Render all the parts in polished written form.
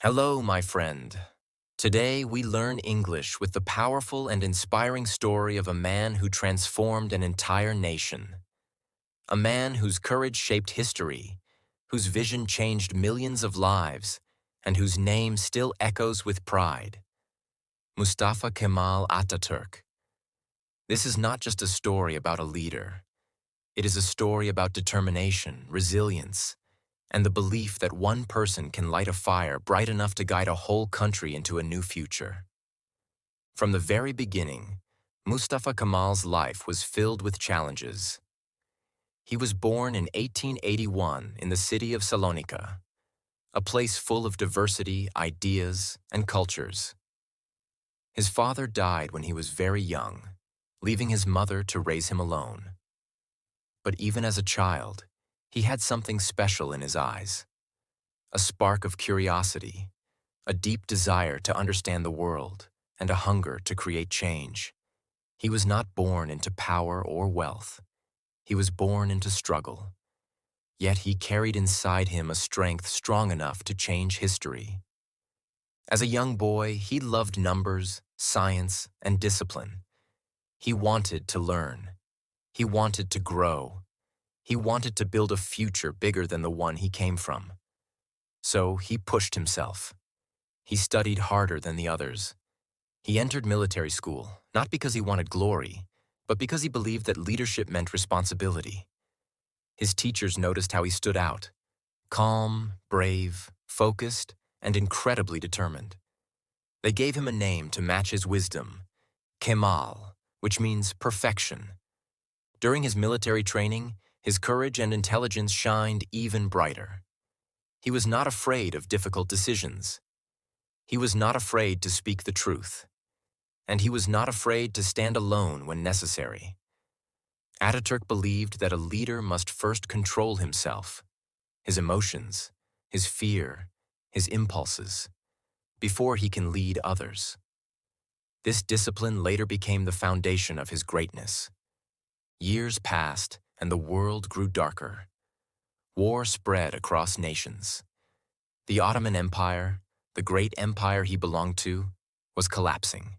Hello, my friend. Today we learn English with the powerful and inspiring story of a man who transformed an entire nation. A man whose courage shaped history, whose vision changed millions of lives, and whose name still echoes with pride. Mustafa Kemal Atatürk. This is not just a story about a leader. It is a story about determination, resilience, and the belief that one person can light a fire bright enough to guide a whole country into a new future. From the very beginning, Mustafa Kemal's life was filled with challenges. He was born in 1881 in the city of Salonika, a place full of diversity, ideas, and cultures. His father died when he was very young, leaving his mother to raise him alone. But even as a child, he had something special in his eyes, a spark of curiosity, a deep desire to understand the world, and a hunger to create change. He was not born into power or wealth. He was born into struggle. Yet he carried inside him a strength strong enough to change history. As a young boy, he loved numbers, science, and discipline. He wanted to learn. He wanted to grow. He wanted to build a future bigger than the one he came from. So he pushed himself. He studied harder than the others. He entered military school, not because he wanted glory, but because he believed that leadership meant responsibility. His teachers noticed how he stood out: calm, brave, focused, and incredibly determined. They gave him a name to match his wisdom, Kemal, which means perfection. During his military training, his courage and intelligence shined even brighter. He was not afraid of difficult decisions. He was not afraid to speak the truth. And he was not afraid to stand alone when necessary. Ataturk believed that a leader must first control himself, his emotions, his fear, his impulses, before he can lead others. This discipline later became the foundation of his greatness. Years passed, and the world grew darker. War spread across nations. The Ottoman Empire, the great empire he belonged to, was collapsing.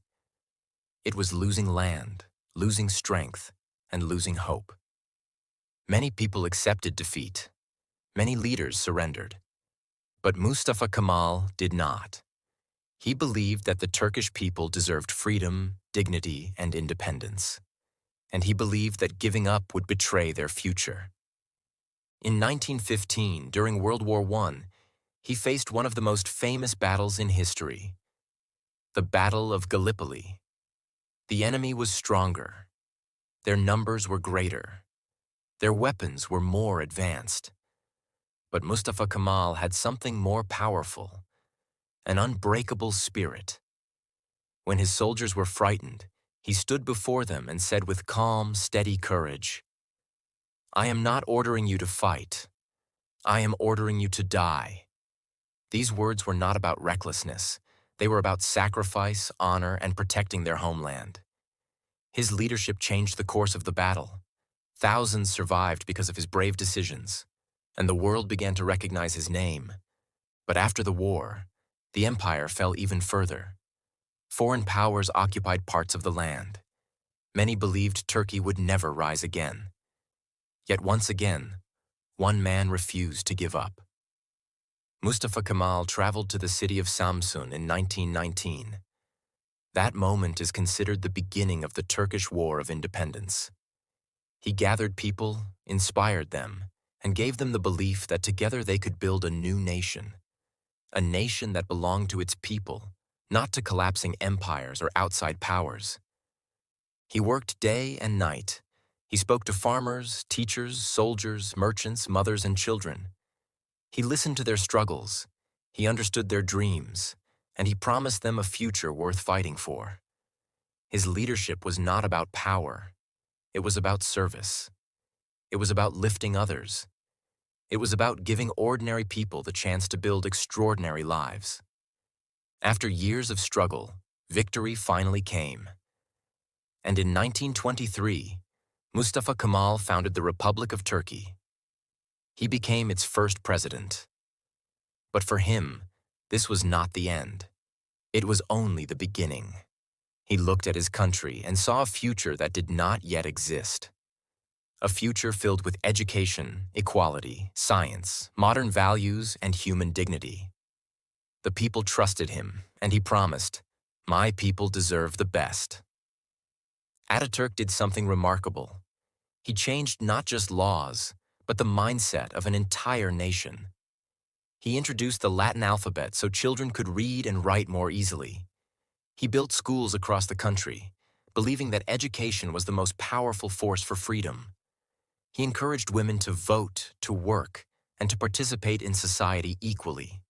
It was losing land, losing strength, and losing hope. Many people accepted defeat. Many leaders surrendered. But Mustafa Kemal did not. He believed that the Turkish people deserved freedom, dignity, and independence. And he believed that giving up would betray their future. In 1915, during World War I, he faced one of the most famous battles in history, the Battle of Gallipoli. The enemy was stronger. Their numbers were greater. Their weapons were more advanced. But Mustafa Kemal had something more powerful, an unbreakable spirit. When his soldiers were frightened, he stood before them and said with calm, steady courage, "I am not ordering you to fight. I am ordering you to die." These words were not about recklessness. They were about sacrifice, honor, and protecting their homeland. His leadership changed the course of the battle. Thousands survived because of his brave decisions, and the world began to recognize his name. But after the war, the empire fell even further. Foreign powers occupied parts of the land. Many believed Turkey would never rise again. Yet once again, one man refused to give up. Mustafa Kemal traveled to the city of Samsun in 1919. That moment is considered the beginning of the Turkish War of Independence. He gathered people, inspired them, and gave them the belief that together they could build a new nation. A nation that belonged to its people, not to collapsing empires or outside powers. He worked day and night. He spoke to farmers, teachers, soldiers, merchants, mothers, and children. He listened to their struggles. He understood their dreams, and he promised them a future worth fighting for. His leadership was not about power. It was about service. It was about lifting others. It was about giving ordinary people the chance to build extraordinary lives. After years of struggle, victory finally came. And in 1923, Mustafa Kemal founded the Republic of Turkey. He became its first president. But for him, This was not the end. It was only the beginning. He looked at his country and saw a future that did not yet exist. A future filled with education, equality, science, modern values, and human dignity. The people trusted him, and he promised, "My people deserve the best." Ataturk did something remarkable. He changed not just laws, but the mindset of an entire nation. He introduced the Latin alphabet so children could read and write more easily. He built schools across the country, believing that education was the most powerful force for freedom. He encouraged women to vote, to work, and to participate in society equally.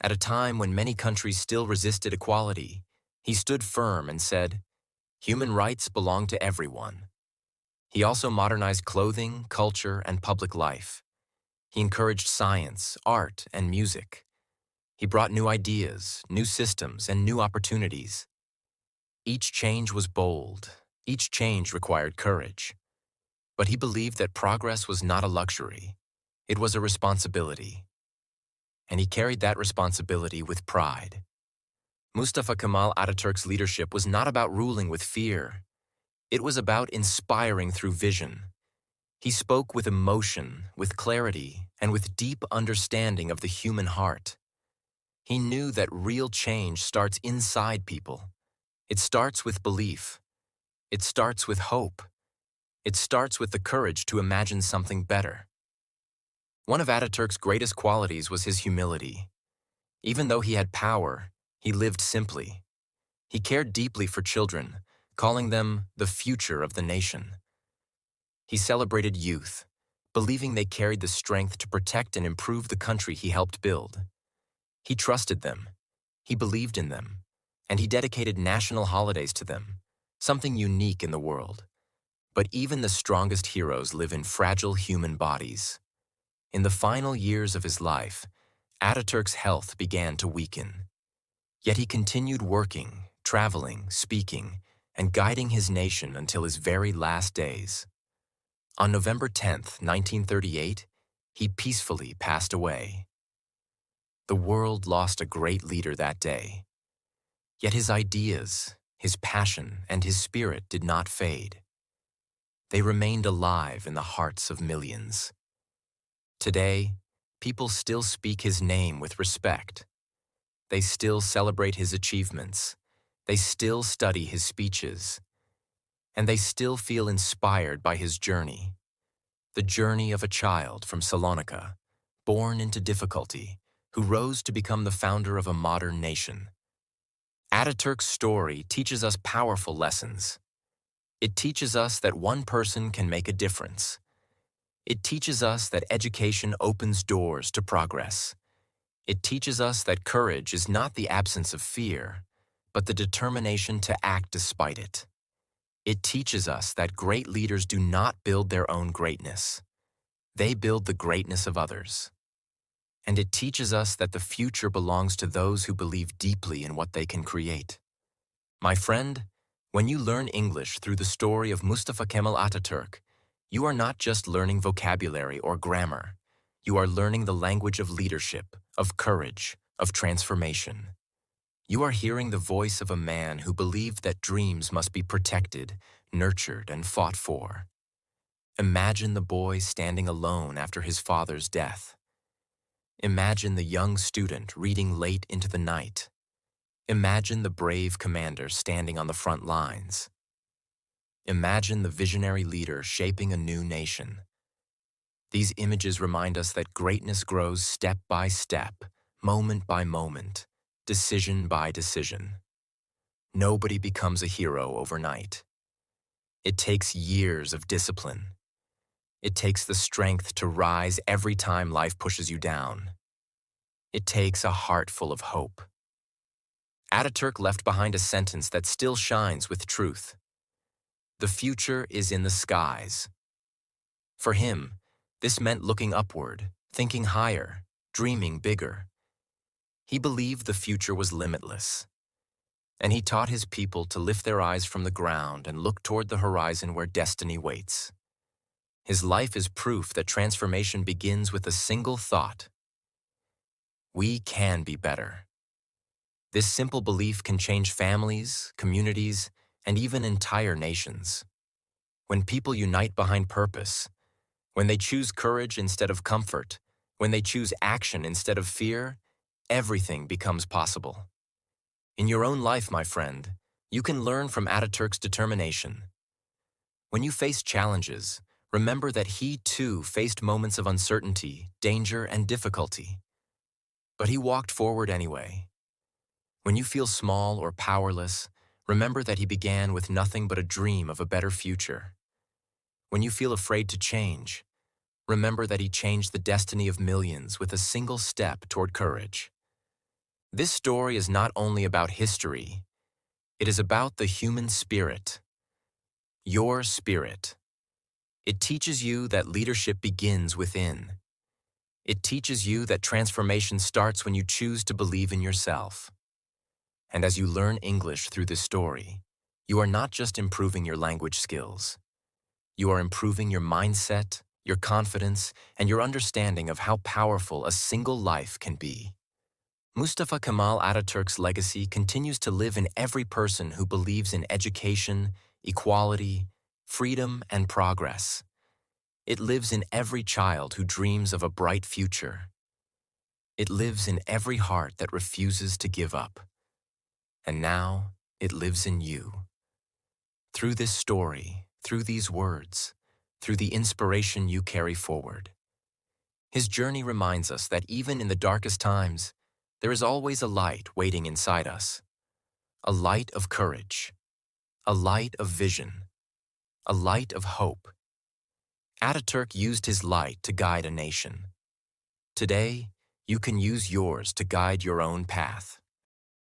At a time when many countries still resisted equality, he stood firm and said, "Human rights belong to everyone." He also modernized clothing, culture, and public life. He encouraged science, art, and music. He brought new ideas, new systems, and new opportunities. Each change was bold. Each change required courage. But he believed that progress was not a luxury. It was a responsibility. And he carried that responsibility with pride. Mustafa Kemal Atatürk's leadership was not about ruling with fear. It was about inspiring through vision. He spoke with emotion, with clarity, and with deep understanding of the human heart. He knew that real change starts inside people. It starts with belief. It starts with hope. It starts with the courage to imagine something better. One of Ataturk's greatest qualities was his humility. Even though he had power, he lived simply. He cared deeply for children, calling them the future of the nation. He celebrated youth, believing they carried the strength to protect and improve the country he helped build. He trusted them, he believed in them, and he dedicated national holidays to them, something unique in the world. But even the strongest heroes live in fragile human bodies. In the final years of his life, Ataturk's health began to weaken. Yet he continued working, traveling, speaking, and guiding his nation until his very last days. On November 10th, 1938, he peacefully passed away. The world lost a great leader that day. Yet his ideas, his passion, and his spirit did not fade. They remained alive in the hearts of millions. Today, people still speak his name with respect. They still celebrate his achievements. They still study his speeches. And they still feel inspired by his journey. The journey of a child from Salonika, born into difficulty, who rose to become the founder of a modern nation. Ataturk's story teaches us powerful lessons. It teaches us that one person can make a difference. It teaches us that education opens doors to progress. It teaches us that courage is not the absence of fear, but the determination to act despite it. It teaches us that great leaders do not build their own greatness. They build the greatness of others. And it teaches us that the future belongs to those who believe deeply in what they can create. My friend, when you learn English through the story of Mustafa Kemal Atatürk, you are not just learning vocabulary or grammar. You are learning the language of leadership, of courage, of transformation. You are hearing the voice of a man who believed that dreams must be protected, nurtured, and fought for. Imagine the boy standing alone after his father's death. Imagine the young student reading late into the night. Imagine the brave commander standing on the front lines. Imagine the visionary leader shaping a new nation. These images remind us that greatness grows step by step, moment by moment, decision by decision. Nobody becomes a hero overnight. It takes years of discipline. It takes the strength to rise every time life pushes you down. It takes a heart full of hope. Ataturk left behind a sentence that still shines with truth. The future is in the skies. For him, this meant looking upward, thinking higher, dreaming bigger. He believed the future was limitless. And he taught his people to lift their eyes from the ground and look toward the horizon where destiny waits. His life is proof that transformation begins with a single thought. We can be better. This simple belief can change families, communities, and even entire nations. When people unite behind purpose, when they choose courage instead of comfort, when they choose action instead of fear, everything becomes possible. In your own life, my friend, you can learn from Ataturk's determination. When you face challenges, remember that he too faced moments of uncertainty, danger, and difficulty. But he walked forward anyway. When you feel small or powerless, remember that he began with nothing but a dream of a better future. When you feel afraid to change, remember that he changed the destiny of millions with a single step toward courage. This story is not only about history, it is about the human spirit. Your spirit. It teaches you that leadership begins within. It teaches you that transformation starts when you choose to believe in yourself. And as you learn English through this story, you are not just improving your language skills. You are improving your mindset, your confidence, and your understanding of how powerful a single life can be. Mustafa Kemal Atatürk's legacy continues to live in every person who believes in education, equality, freedom, and progress. It lives in every child who dreams of a bright future. It lives in every heart that refuses to give up. And now, it lives in you. Through this story, through these words, through the inspiration you carry forward. His journey reminds us that even in the darkest times, there is always a light waiting inside us. A light of courage, a light of vision, a light of hope. Ataturk used his light to guide a nation. Today, you can use yours to guide your own path.